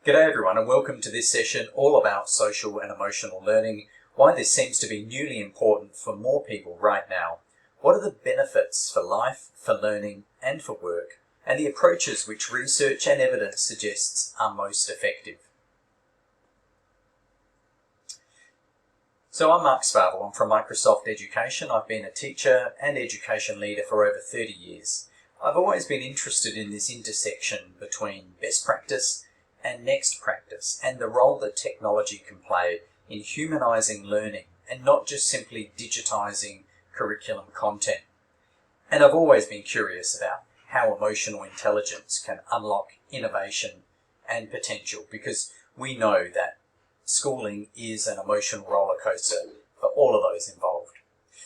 G'day everyone and welcome to this session all about social and emotional learning, why this seems to be newly important for more people right now, what are the benefits for life, for learning and for work, and the approaches which research and evidence suggests are most effective. So I'm Mark Sparvel, I'm from Microsoft Education. I've been a teacher and education leader for over 30 years. I've always been interested in this intersection between best practice and next practice and the role that technology can play in humanising learning and not just simply digitising curriculum content. And I've always been curious about how emotional intelligence can unlock innovation and potential, because we know that schooling is an emotional roller coaster for all of those involved.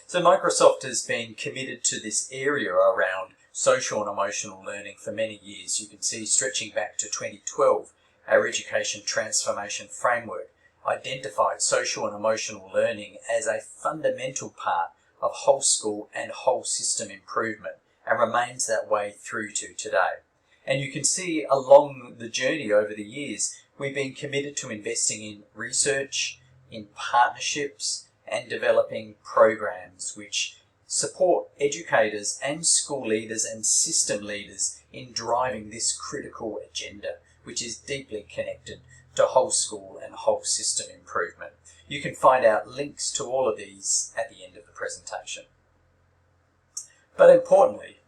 So Microsoft has been committed to this area around social and emotional learning for many years. You can see stretching back to 2012, our Education Transformation Framework identified social and emotional learning as a fundamental part of whole school and whole system improvement, and remains that way through to today. And you can see along the journey over the years, we've been committed to investing in research, in partnerships, and developing programs which support educators and school leaders and system leaders in driving this critical agenda, which is deeply connected to whole school and whole system improvement. You can find out links to all of these at the end of the presentation. But importantly,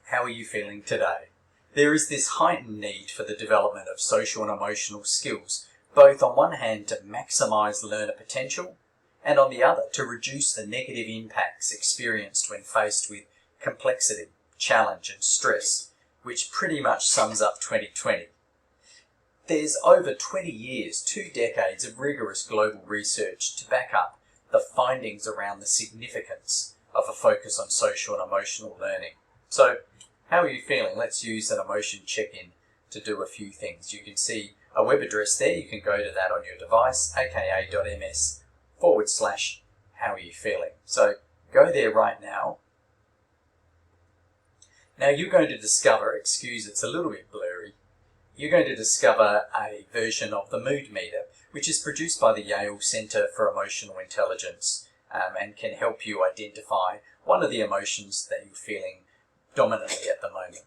how are you feeling today? There is this heightened need for the development of social and emotional skills, both on one hand to maximise learner potential, and on the other to reduce the negative impacts experienced when faced with complexity, challenge and stress, which pretty much sums up 2020. There's over 20 years, 2 decades of rigorous global research to back up the findings around the significance of a focus on social and emotional learning. So, how are you feeling? Let's use an emotion check-in to do a few things. You can see a web address there. You can go to that on your device, aka.ms/how are you feeling. So go there right now. Now you're going to discover, excuse it's a little bit blurry, you're going to discover a version of the mood meter, which is produced by the Yale Center for Emotional Intelligence and can help you identify one of the emotions that you're feeling dominantly at the moment.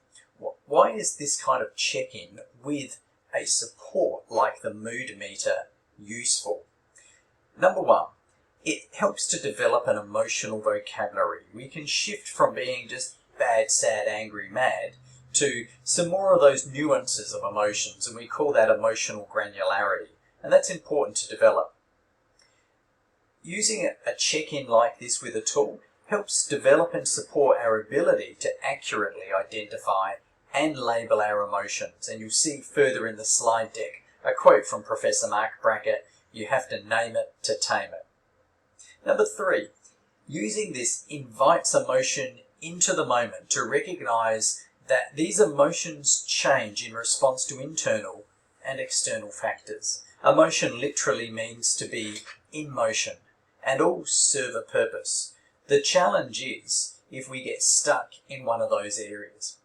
Why is this kind of check-in with a support like the mood meter useful? Number one, it helps to develop an emotional vocabulary. We can shift from being just bad, sad, angry, mad to some more of those nuances of emotions, and we call that emotional granularity, and that's important to develop. Using a check-in like this with a tool helps develop and support our ability to accurately identify and label our emotions, and you'll see further in the slide deck a quote from Professor Mark Brackett, "You have to name it to tame it." Number 3, using this invites emotion into the moment to recognise that these emotions change in response to internal and external factors. Emotion literally means to be in motion, and all serve a purpose. The challenge is if we get stuck in one of those areas.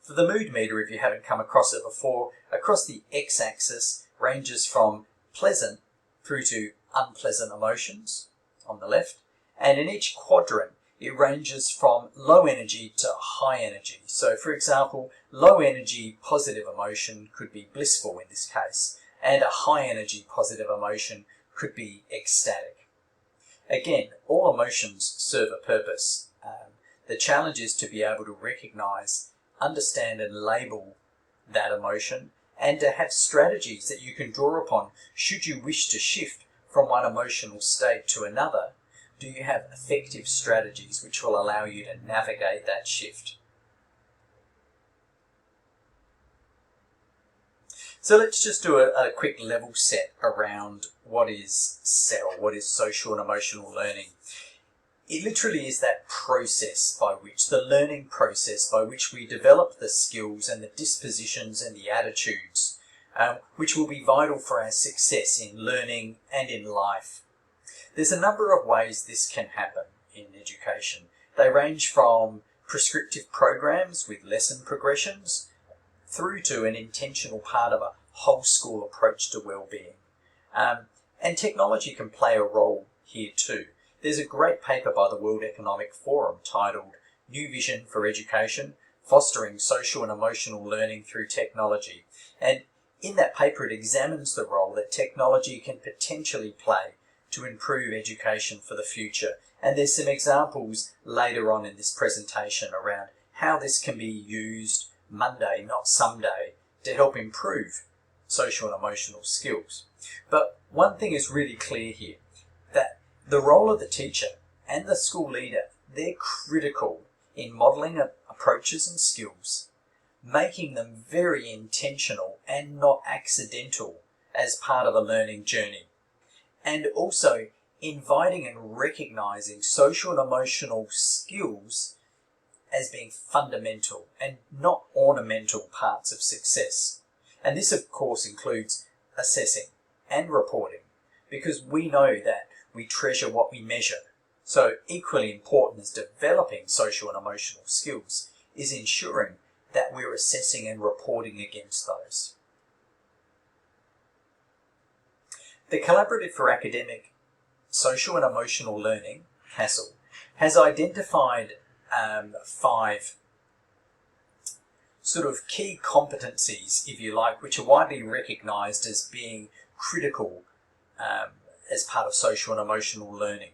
For the mood meter, if you haven't come across it before, across the x-axis ranges from pleasant through to unpleasant emotions on the left, and in each quadrant it ranges from low energy to high energy. So for example, low energy positive emotion could be blissful in this case, and a high energy positive emotion could be ecstatic. Again, all emotions serve a purpose. The challenge is to be able to recognise, understand and label that emotion, and to have strategies that you can draw upon should you wish to shift from one emotional state to another. Do you have effective strategies which will allow you to navigate that shift? So let's just do a quick level set around what is SEL, what is social and emotional learning. It literally is that process by which, the learning process by which we develop the skills and the dispositions and the attitudes which will be vital for our success in learning and in life. There's a number of ways this can happen in education. They range from prescriptive programs with lesson progressions through to an intentional part of a whole school approach to well-being. And technology can play a role here too. There's a great paper by the World Economic Forum titled New Vision for Education, Fostering Social and Emotional Learning Through Technology. And in that paper, it examines the role that technology can potentially play to improve education for the future. And there's some examples later on in this presentation around how this can be used Monday, not someday, to help improve social and emotional skills. But one thing is really clear here, that the role of the teacher and the school leader, they're critical in modelling approaches and skills, making them very intentional and not accidental as part of a learning journey. And also inviting and recognising social and emotional skills as being fundamental and not ornamental parts of success. And this, of course, includes assessing and reporting, because we know that we treasure what we measure. So equally important as developing social and emotional skills is ensuring that we're assessing and reporting against those. The Collaborative for Academic Social and Emotional Learning, CASEL, has identified 5 sort of key competencies, if you like, which are widely recognised as being critical as part of social and emotional learning.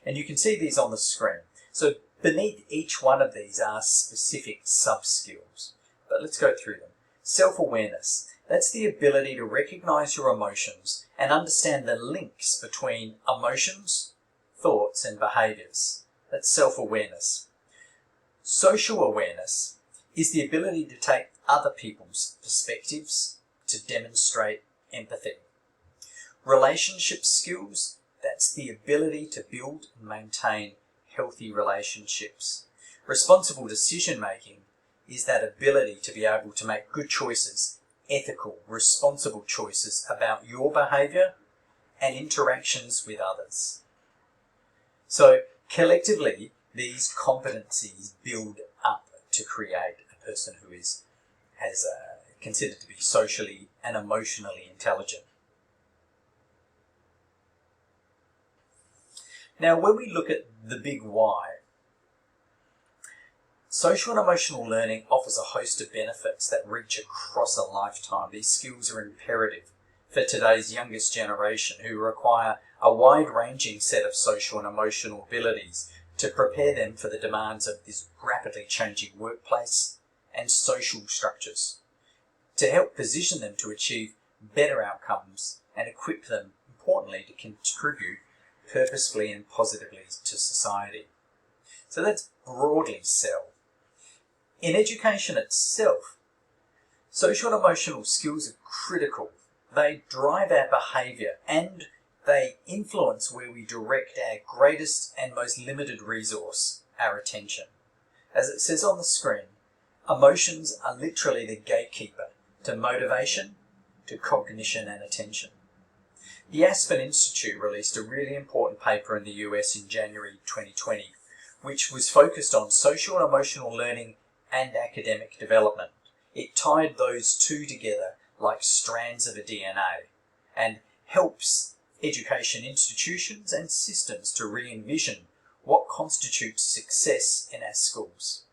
And you can see these on the screen. So beneath each one of these are specific sub-skills. But let's go through them. Self-awareness. That's the ability to recognise your emotions and understand the links between emotions, thoughts and behaviours. That's self-awareness. Social awareness is the ability to take other people's perspectives to demonstrate empathy. Relationship skills, that's the ability to build and maintain healthy relationships. Responsible decision making is that ability to be able to make good choices, ethical, responsible choices about your behaviour and interactions with others. So collectively, these competencies build up to create a person who is considered to be socially and emotionally intelligent. Now, when we look at the big why, social and emotional learning offers a host of benefits that reach across a lifetime. These skills are imperative for today's youngest generation, who require a wide-ranging set of social and emotional abilities to prepare them for the demands of this rapidly changing workplace and social structures, to help position them to achieve better outcomes and equip them, importantly, to contribute purposefully and positively to society. So that's broadly SEL. In education itself, social and emotional skills are critical. They drive our behaviour and they influence where we direct our greatest and most limited resource, our attention. As it says on the screen, emotions are literally the gatekeeper to motivation, to cognition and attention. The Aspen Institute released a really important paper in the US in January 2020, which was focused on social and emotional learning and academic development. It tied those two together like strands of a DNA and helps education institutions and systems to re-envision what constitutes success in our schools.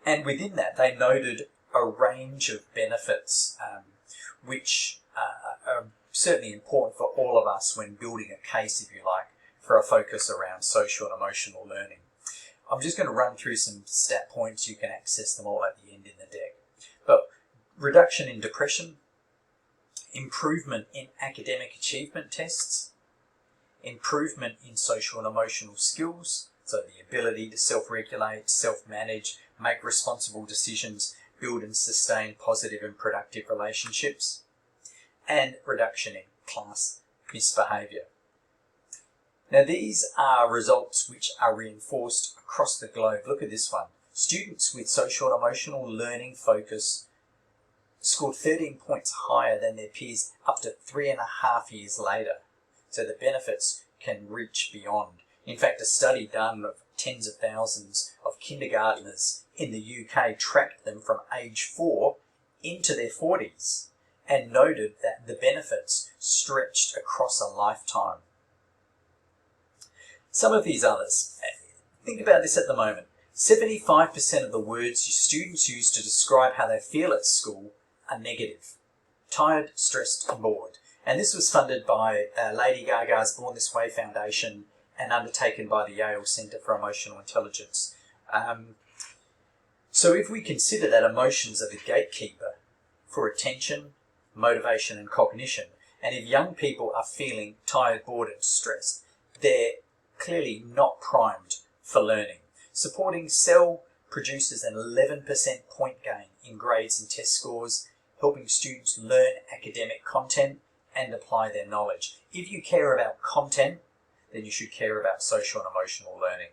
And within that, they noted a range of benefits which are certainly important for all of us when building a case, if you like, for a focus around social and emotional learning. I'm just going to run through some stat points. You can access them all at the end in the deck. But reduction in depression, improvement in academic achievement tests, improvement in social and emotional skills, so the ability to self-regulate, self-manage, make responsible decisions, build and sustain positive and productive relationships, and reduction in class misbehaviour. Now these are results which are reinforced across the globe. Look at this one. Students with social and emotional learning focus scored 13 points higher than their peers up to 3.5 years later. So the benefits can reach beyond. In fact, a study done of tens of thousands of kindergarteners in the UK tracked them from age 4 into their 40s and noted that the benefits stretched across a lifetime. Some of these others, think about this at the moment. 75% of the words your students use to describe how they feel at school are negative. Tired, stressed and bored. And this was funded by Lady Gaga's Born This Way Foundation and undertaken by the Yale Centre for Emotional Intelligence. So if we consider that emotions are the gatekeeper for attention, motivation and cognition, and if young people are feeling tired, bored and stressed, they're clearly not primed for learning. Supporting CEL produces an 11% point gain in grades and test scores, helping students learn academic content and apply their knowledge. If you care about content, then you should care about social and emotional learning.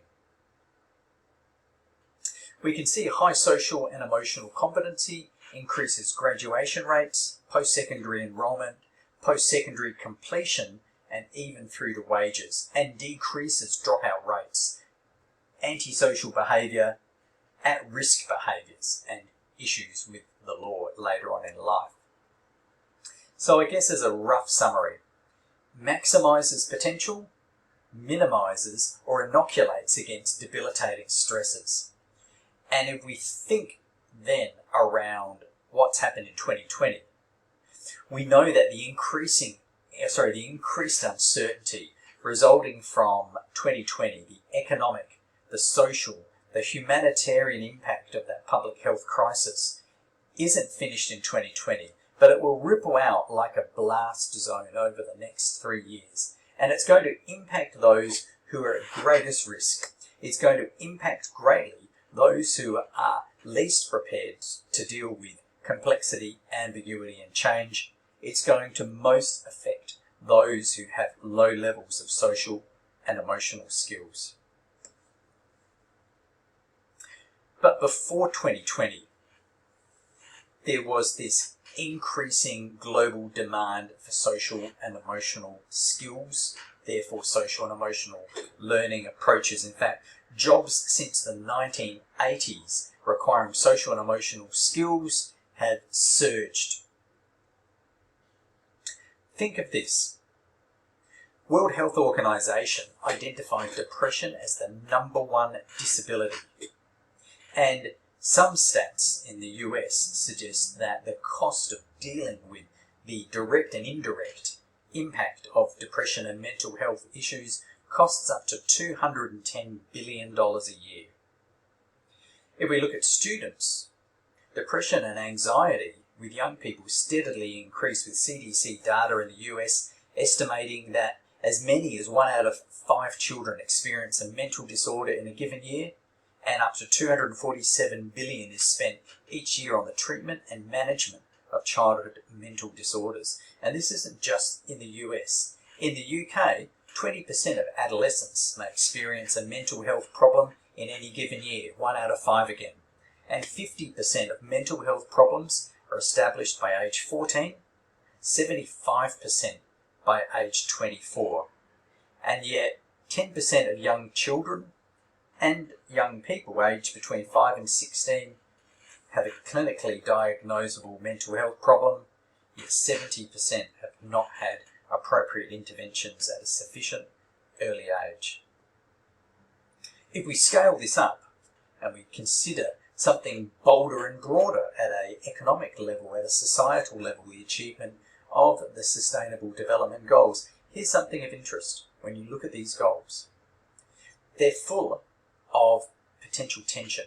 We can see high social and emotional competency increases graduation rates, post-secondary enrolment, post-secondary completion, and even through to wages, and decreases dropout rates, antisocial behaviour, at-risk behaviours, and issues with the law later on in life. So I guess as a rough summary, maximises potential, minimises or inoculates against debilitating stresses. And if we think then around what's happened in 2020, we know that the increased uncertainty resulting from 2020, the economic, the social, the humanitarian impact of that public health crisis isn't finished in 2020, but it will ripple out like a blast zone over the next 3 years. And it's going to impact those who are at greatest risk. It's going to impact greatly those who are least prepared to deal with complexity, ambiguity and change. It's going to most affect those who have low levels of social and emotional skills. But before 2020, there was this increasing global demand for social and emotional skills, therefore social and emotional learning approaches. In fact, jobs since the 1980s requiring social and emotional skills have surged. Think of this. World Health Organization identified depression as the #1 disability. And some stats in the US suggest that the cost of dealing with the direct and indirect impact of depression and mental health issues costs up to $210 billion a year. If we look at students, depression and anxiety with young people steadily increase, with CDC data in the US estimating that as many as 1 out of 5 children experience a mental disorder in a given year, and up to $247 billion is spent each year on the treatment and management of childhood mental disorders. And this isn't just in the US. In the UK, 20% of adolescents may experience a mental health problem in any given year, 1 out of 5 again. And 50% of mental health problems are established by age 14, 75% by age 24. And yet 10% of young children and young people aged between 5 and 16 have a clinically diagnosable mental health problem, yet 70% have not had appropriate interventions at a sufficient early age. If we scale this up and we consider something bolder and broader at an economic level, at a societal level, the achievement of the Sustainable Development Goals, here's something of interest when you look at these goals. They're full of potential tension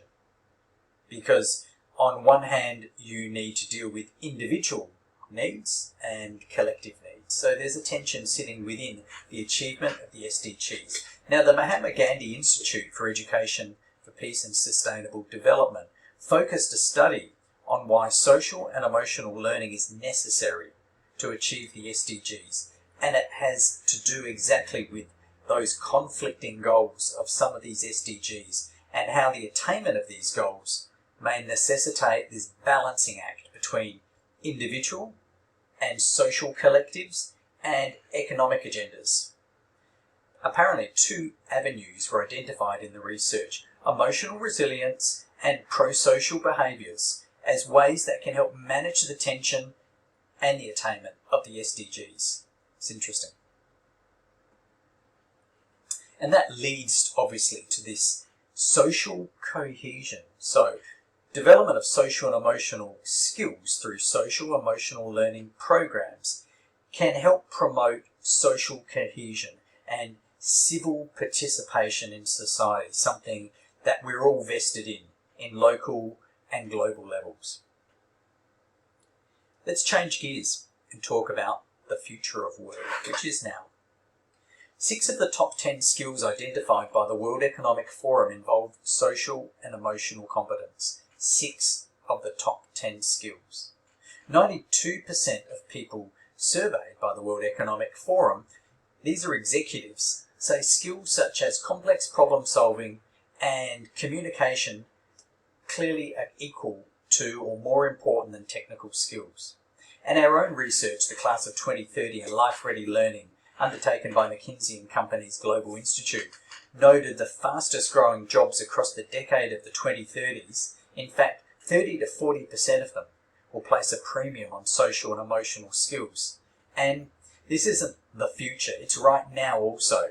because on one hand you need to deal with individual needs and collective needs. So there's a tension sitting within the achievement of the SDGs. Now the Mahatma Gandhi Institute for Education for Peace and Sustainable Development focused a study on why social and emotional learning is necessary to achieve the SDGs, and it has to do exactly with those conflicting goals of some of these SDGs and how the attainment of these goals may necessitate this balancing act between individual and social collectives and economic agendas. Apparently 2 avenues were identified in the research: emotional resilience and pro-social behaviours. as ways that can help manage the tension and the attainment of the SDGs. It's interesting. And that leads, obviously, to this social cohesion. So, development of social and emotional skills through social emotional learning programs can help promote social cohesion and civil participation in society, something that we're all vested in local and global levels. Let's change gears and talk about the future of work, which is now. 6 of the top 10 skills identified by the World Economic Forum involve social and emotional competence. 6 of the top 10 skills. 92% of people surveyed by the World Economic Forum, these are executives, say skills such as complex problem solving and communication clearly are equal to or more important than technical skills. And our own research, the Class of 2030 and Life Ready Learning, undertaken by McKinsey & Company's Global Institute, noted the fastest growing jobs across the decade of the 2030s. In fact, 30 to 40% of them will place a premium on social and emotional skills. And this isn't the future, it's right now also.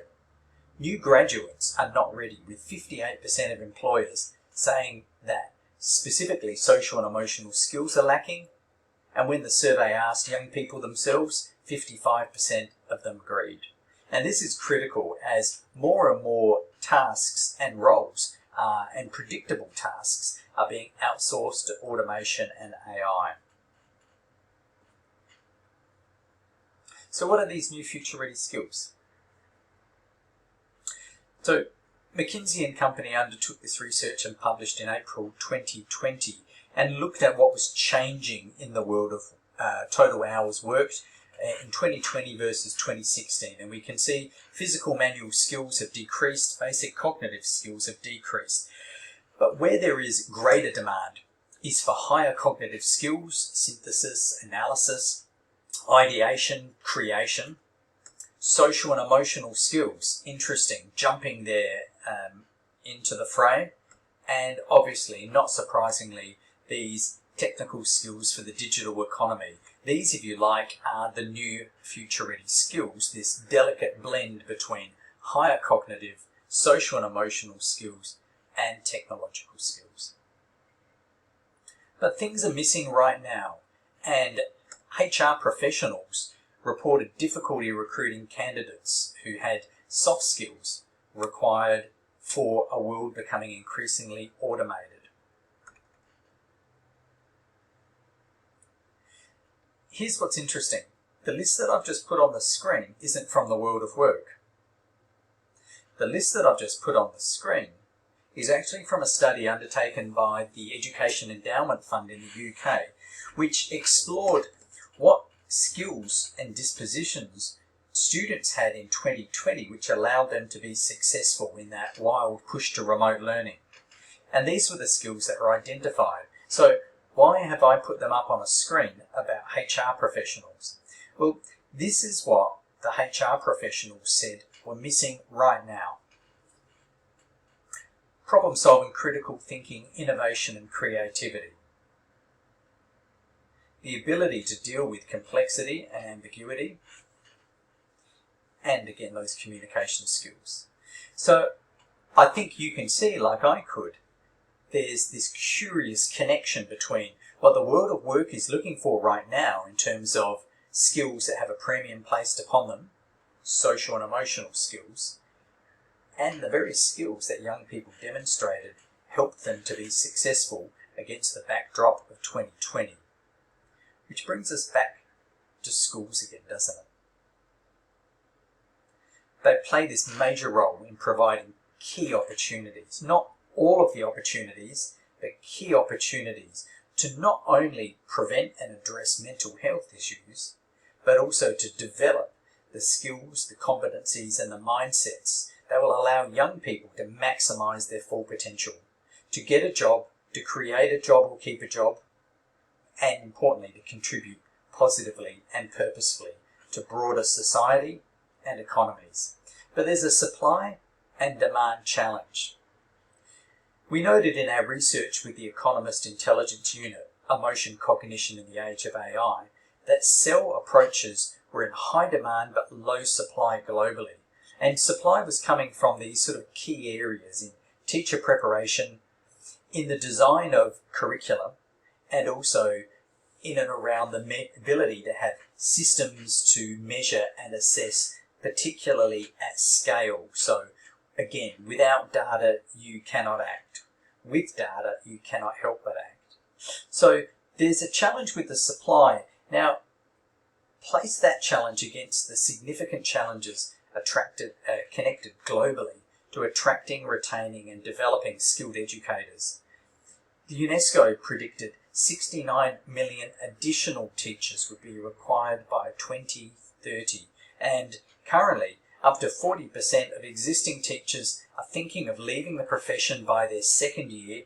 New graduates are not ready, with 58% of employers saying that specifically social and emotional skills are lacking. And when the survey asked young people themselves, 55% of them agreed. And this is critical as more and more tasks and roles and predictable tasks are being outsourced to automation and AI. So what are these new future-ready skills? So McKinsey & Company undertook this research and published in April 2020 and looked at what was changing in the world of total hours worked in 2020 versus 2016. And we can see physical manual skills have decreased, basic cognitive skills have decreased. But where there is greater demand is for higher cognitive skills, synthesis, analysis, ideation, creation, social and emotional skills, interesting, jumping there into the fray, and obviously, not surprisingly, these technical skills for the digital economy. These, if you like, are the new future-ready skills, this delicate blend between higher cognitive, social and emotional skills and technological skills. But things are missing right now, and HR professionals reported difficulty recruiting candidates who had soft skills required for a world becoming increasingly automated. Here's what's interesting. The list that I've just put on the screen isn't from the world of work. The list that I've just put on the screen is actually from a study undertaken by the Education Endowment Fund in the UK, which explored what skills and dispositions students had in 2020 which allowed them to be successful in that wild push to remote learning. And these were the skills that were identified. So why have I put them up on a screen about HR professionals? Well, this is what the HR professionals said were missing right now. Problem solving, critical thinking, innovation and creativity. The ability to deal with complexity and ambiguity, and again those communication skills. So I think you can see, like I could, there's this curious connection between what the world of work is looking for right now in terms of skills that have a premium placed upon them, social and emotional skills, and the very skills that young people demonstrated helped them to be successful against the backdrop of 2020. Which brings us back to schools again, doesn't it? They play this major role in providing key opportunities, not all of the opportunities, but key opportunities to not only prevent and address mental health issues, but also to develop the skills, the competencies and the mindsets that will allow young people to maximize their full potential, to get a job, to create a job or keep a job, and importantly to contribute positively and purposefully to broader society and economies. But there's a supply and demand challenge. We noted in our research with the Economist Intelligence Unit emotion cognition in the age of AI, that cell approaches were in high demand but low supply globally. And supply was coming from these sort of key areas in teacher preparation, in the design of curriculum, and also in and around the ability to have systems to measure and assess, particularly at scale. So again, without data, you cannot act. With data, you cannot help but act. So there's a challenge with the supply. Now, place that challenge against the significant challenges connected globally to attracting, retaining and developing skilled educators. The UNESCO predicted 69 million additional teachers would be required by 2030, and currently up to 40% of existing teachers are thinking of leaving the profession by their second year,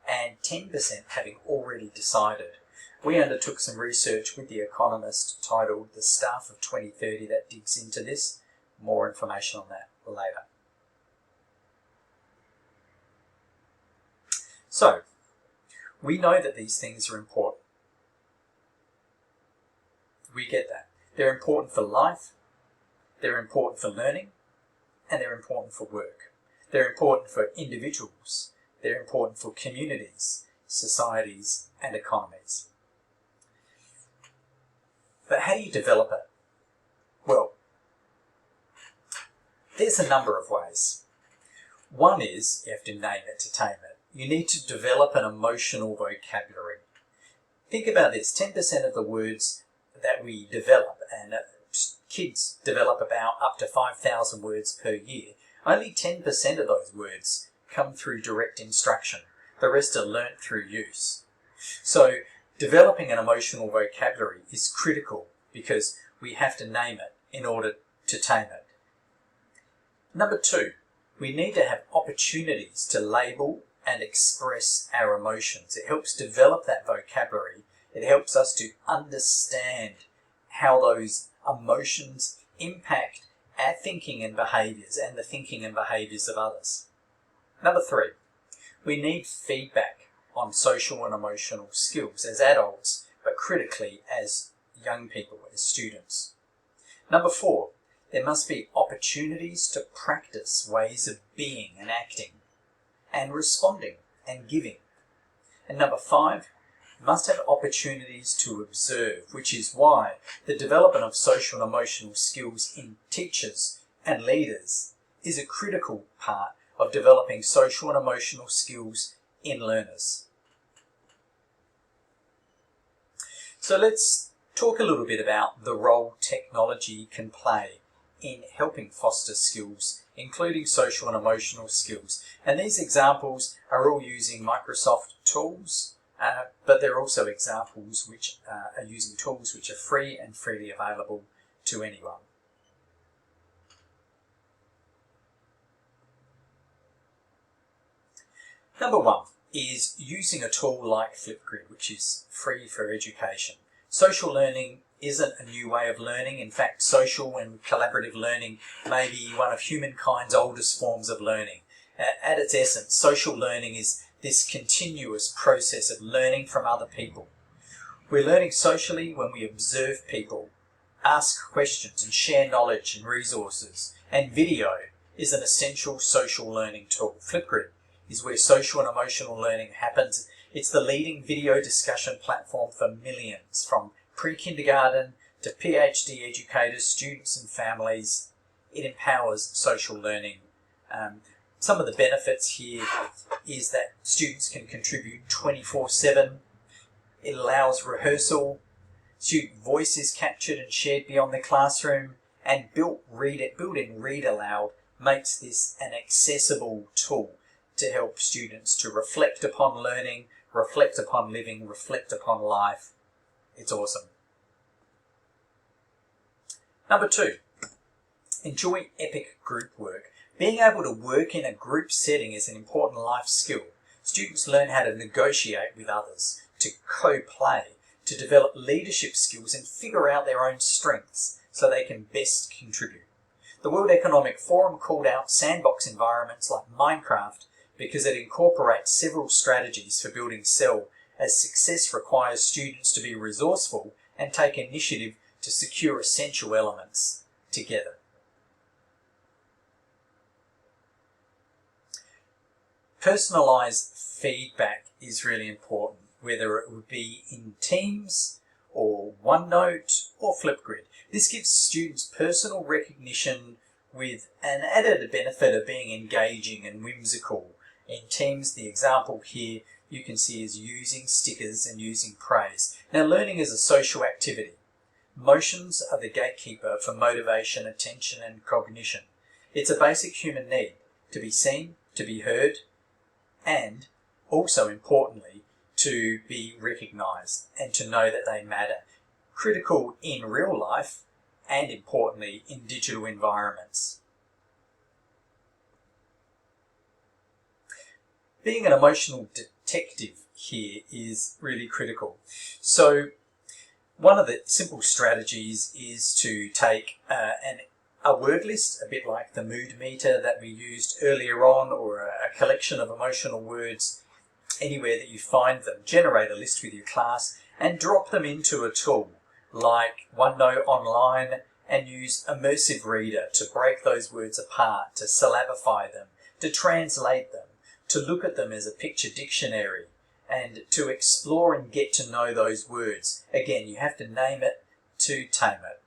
and 10% having already decided. We undertook some research with The Economist titled The Staff of 2030 that digs into this. More information on that later. So, we know that these things are important. We get that. They're important for life, they're important for learning, and they're important for work. They're important for individuals, they're important for communities, societies, and economies. But how do you develop it? Well, there's a number of ways. One is, you have to name it to tame it. You need to develop an emotional vocabulary. Think about this, 10% of the words that we develop, and kids develop about up to 5,000 words per year, only 10% of those words come through direct instruction. The rest are learnt through use. So developing an emotional vocabulary is critical because we have to name it in order to tame it. Number two, we need to have opportunities to label and express our emotions. It helps develop that vocabulary. It helps us to understand how those emotions impact our thinking and behaviours and the thinking and behaviours of others. Number three, we need feedback on social and emotional skills as adults, but critically as young people, as students. Number four, there must be opportunities to practice ways of being and acting and responding and giving. And number five, must have opportunities to observe, which is why the development of social and emotional skills in teachers and leaders is a critical part of developing social and emotional skills in learners. So let's talk a little bit about the role technology can play in helping foster skills, including social and emotional skills. And these examples are all using Microsoft tools, but they're also examples which are using tools which are free and freely available to anyone. Number one is using a tool like Flipgrid, which is free for education. Social learning isn't a new way of learning. In fact, social and collaborative learning may be one of humankind's oldest forms of learning. At its essence, social learning is this continuous process of learning from other people. We're learning socially when we observe people, ask questions and share knowledge and resources. And video is an essential social learning tool. Flipgrid is where social and emotional learning happens. It's the leading video discussion platform for millions, from pre-kindergarten to PhD educators, students and families. It empowers social learning. Some of the benefits here is that students can contribute 24/7. It allows rehearsal. Student voice is captured and shared beyond the classroom. And built-in Read Aloud makes this an accessible tool to help students to reflect upon learning, reflect upon living, reflect upon life. It's awesome. Number two, enjoy epic group work. Being able to work in a group setting is an important life skill. Students learn how to negotiate with others, to co-play, to develop leadership skills and figure out their own strengths so they can best contribute. The World Economic Forum called out sandbox environments like Minecraft because it incorporates several strategies for building cell as success requires students to be resourceful and take initiative to secure essential elements together. Personalised feedback is really important, whether it would be in Teams or OneNote or Flipgrid. This gives students personal recognition with an added benefit of being engaging and whimsical. In Teams, the example here you can see is using stickers and using praise. Now, learning is a social activity. Motions are the gatekeeper for motivation, attention and cognition. It's a basic human need to be seen, to be heard, and also importantly, to be recognised and to know that they matter. Critical in real life and importantly in digital environments. Being an emotional detective here is really critical. So one of the simple strategies is to take a word list, a bit like the mood meter that we used earlier on, or a collection of emotional words anywhere that you find them. Generate a list with your class and drop them into a tool like OneNote Online and use Immersive Reader to break those words apart, to syllabify them, to translate them, to look at them as a picture dictionary, and to explore and get to know those words. Again, you have to name it to tame it.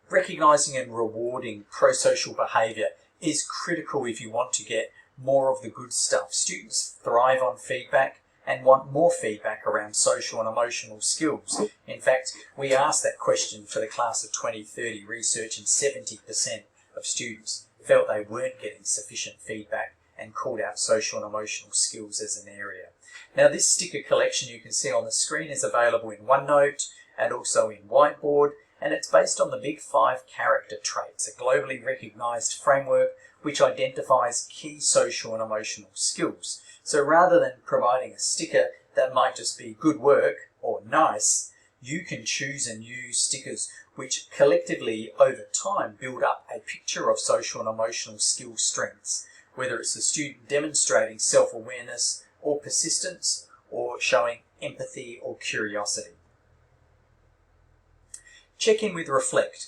Recognising and rewarding pro-social behaviour is critical if you want to get more of the good stuff. Students thrive on feedback and want more feedback around social and emotional skills. In fact, we asked that question for the class of 2030 research, and 70% of students felt they weren't getting sufficient feedback and called out social and emotional skills as an area. Now, this sticker collection you can see on the screen is available in OneNote and also in Whiteboard, and it's based on the Big 5 character traits, a globally recognised framework which identifies key social and emotional skills. So rather than providing a sticker that might just be good work or nice, you can choose and use stickers which collectively over time build up a picture of social and emotional skill strengths, whether it's a student demonstrating self-awareness or persistence, or showing empathy or curiosity. Check in with Reflect.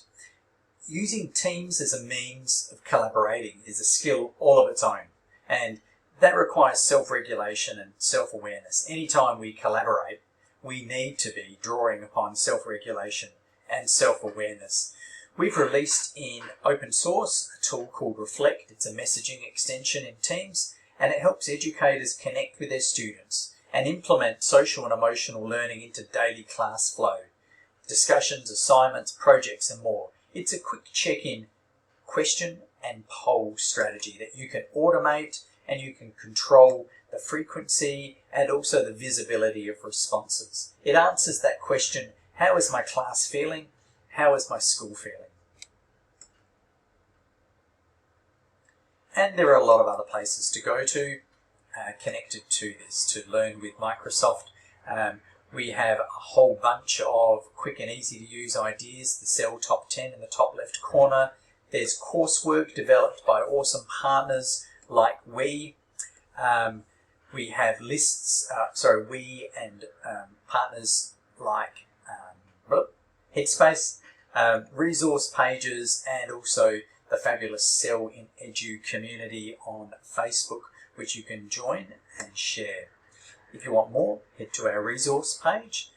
Using Teams as a means of collaborating is a skill all of its own, and that requires self-regulation and self-awareness. Anytime we collaborate, we need to be drawing upon self-regulation and self-awareness. We've released in open source a tool called Reflect. It's a messaging extension in Teams, and it helps educators connect with their students and implement social and emotional learning into daily class flow. Discussions, assignments, projects and more. It's a quick check-in question and poll strategy that you can automate, and you can control the frequency and also the visibility of responses. It answers that question, how is my class feeling? How is my school feeling? And there are a lot of other places to go to connected to this to learn with Microsoft. We have a whole bunch of quick and easy to use ideas, the cell top 10 in the top left corner. There's coursework developed by awesome partners like we have lists, we and partners like Headspace, resource pages, and also the fabulous Cell in Edu community on Facebook, which you can join and share. If you want more, head to our resource page,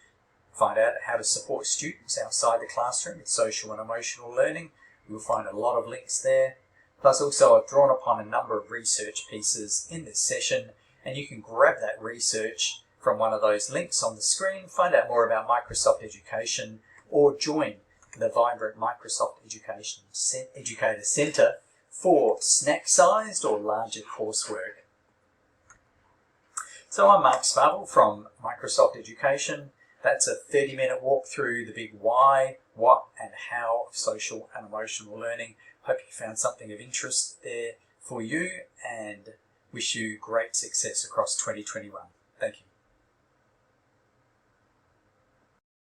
find out how to support students outside the classroom with social and emotional learning. You'll find a lot of links there. Plus also I've drawn upon a number of research pieces in this session, and you can grab that research from one of those links on the screen, find out more about Microsoft Education, or join the vibrant Microsoft Educator Centre for snack-sized or larger coursework. So I'm Mark Sparvel from Microsoft Education. That's a 30-minute walk through the big why, what and how of social and emotional learning. Hope you found something of interest there for you, and wish you great success across 2021. Thank you.